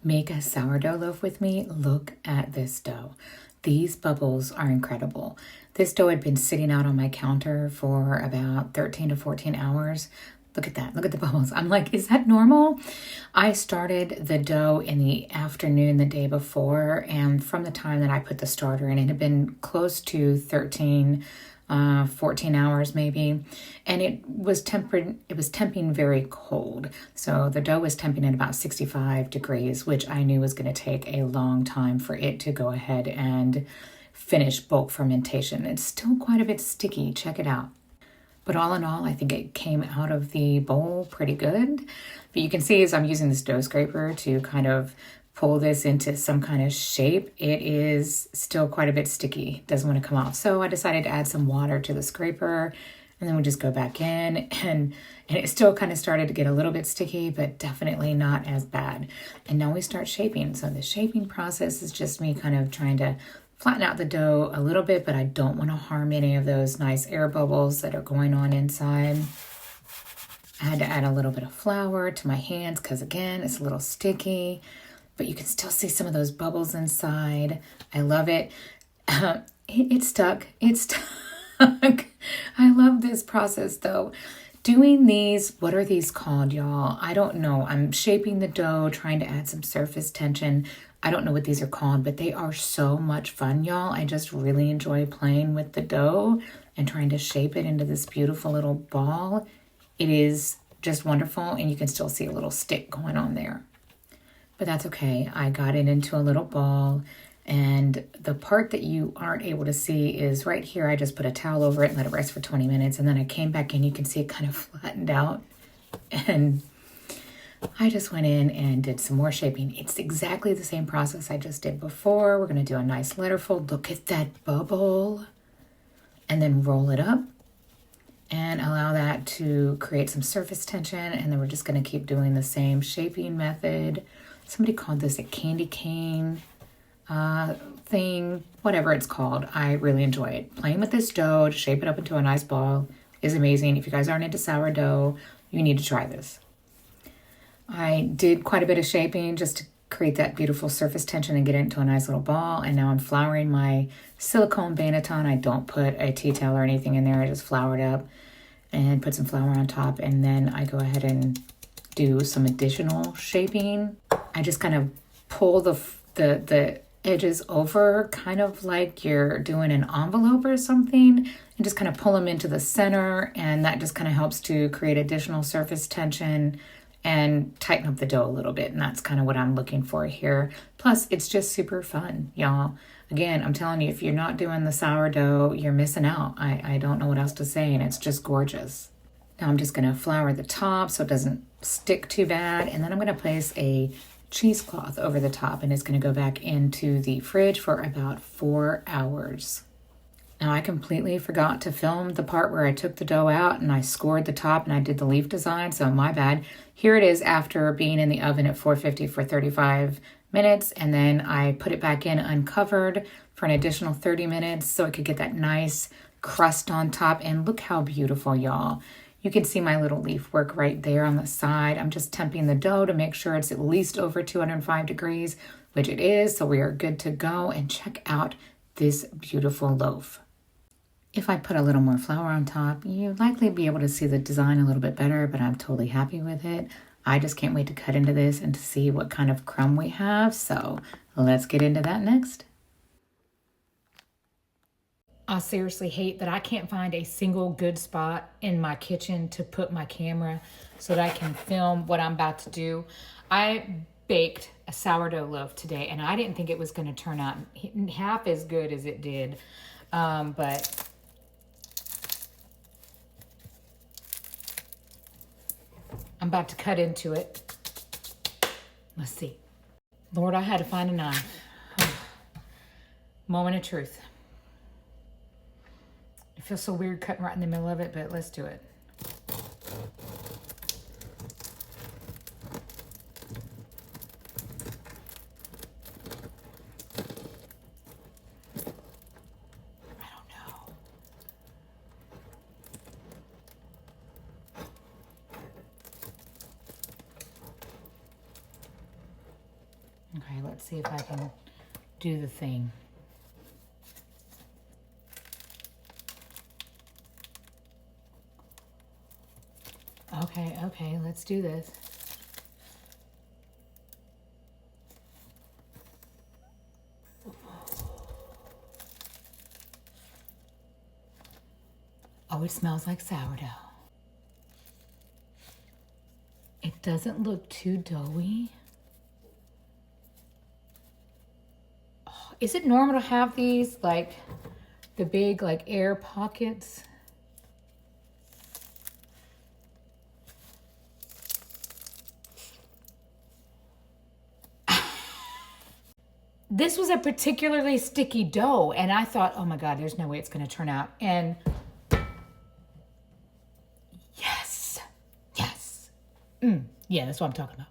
Make a sourdough loaf with me. Look at this dough. These bubbles are incredible. This dough had been sitting out on my counter for about 13 to 14 hours. Look at that. Look at the bubbles. I'm like, is that normal? I started the dough in the afternoon the day before, and from the time that I put the starter in, it had been close to 14 hours maybe, and it was temping very cold. So the dough was temping at about 65 degrees, which I knew was going to take a long time for it to go ahead and finish bulk fermentation. It's still quite a bit sticky. Check it out. But all in all, I think it came out of the bowl pretty good. But you can see as I'm using this dough scraper to kind of pull this into some kind of shape, it is still quite a bit sticky. It doesn't want to come off. So I decided to add some water to the scraper, and then we just go back in, and it still kind of started to get a little bit sticky, but definitely not as bad. And now we start shaping. So the shaping process is just me kind of trying to flatten out the dough a little bit, but I don't want to harm any of those nice air bubbles that are going on inside. I had to add a little bit of flour to my hands because, again, it's a little sticky, but you can still see some of those bubbles inside. I love it. It stuck. It stuck. I love this process, though. Doing these, what are these called, y'all? I don't know. I'm shaping the dough, trying to add some surface tension. I don't know what these are called, but they are so much fun, y'all. I just really enjoy playing with the dough and trying to shape it into this beautiful little ball. It is just wonderful, and you can still see a little stick going on there. But that's okay. I got it into a little ball, and the part that you aren't able to see is right here. I just put a towel over it and let it rest for 20 minutes, and then I came back in. You can see it kind of flattened out, and I just went in and did some more shaping. It's exactly the same process I just did before. We're going to do a nice letter fold. Look at that bubble. And then roll it up and allow that to create some surface tension. And then we're just going to keep doing the same shaping method. Somebody called this a candy cane thing, whatever it's called. I really enjoy it. Playing with this dough to shape it up into a nice ball is amazing. If you guys aren't into sourdough, you need to try this. I did quite a bit of shaping just to create that beautiful surface tension and get it into a nice little ball. And now I'm flouring my silicone banneton. I don't put a tea towel or anything in there. I just flour it up and put some flour on top. And then I go ahead and do some additional shaping. I just kind of pull the edges over, kind of like you're doing an envelope or something, and just kind of pull them into the center. And that just kind of helps to create additional surface tension and tighten up the dough a little bit. And that's kind of what I'm looking for here. Plus, it's just super fun, y'all. Again, I'm telling you, if you're not doing the sourdough, you're missing out. I don't know what else to say, and it's just gorgeous. Now I'm just gonna flour the top so it doesn't stick too bad. And then I'm gonna place a cheesecloth over the top, and it's gonna go back into the fridge for about 4 hours. Now, I completely forgot to film the part where I took the dough out and I scored the top and I did the leaf design, so my bad. Here it is after being in the oven at 450 for 35 minutes, and then I put it back in uncovered for an additional 30 minutes so it could get that nice crust on top. And look how beautiful, y'all. You can see my little leaf work right there on the side. I'm just temping the dough to make sure it's at least over 205 degrees, which it is, so we are good to go. And check out this beautiful loaf. If I put a little more flour on top, you'd likely be able to see the design a little bit better, but I'm totally happy with it. I just can't wait to cut into this and to see what kind of crumb we have. So let's get into that next. I seriously hate that I can't find a single good spot in my kitchen to put my camera so that I can film what I'm about to do. I baked a sourdough loaf today, and I didn't think it was going to turn out half as good as it did, but I'm about to cut into it. Let's see. Lord, I had to find a knife. Moment of truth. It feels so weird cutting right in the middle of it, but let's do it. I don't know. Okay, let's see if I can do the thing. Okay, let's do this. Oh, it smells like sourdough. It doesn't look too doughy. Oh, is it normal to have these, like, the big, like, air pockets? This was a particularly sticky dough, and I thought, oh my God, there's no way it's going to turn out. And yes. Yeah, that's what I'm talking about.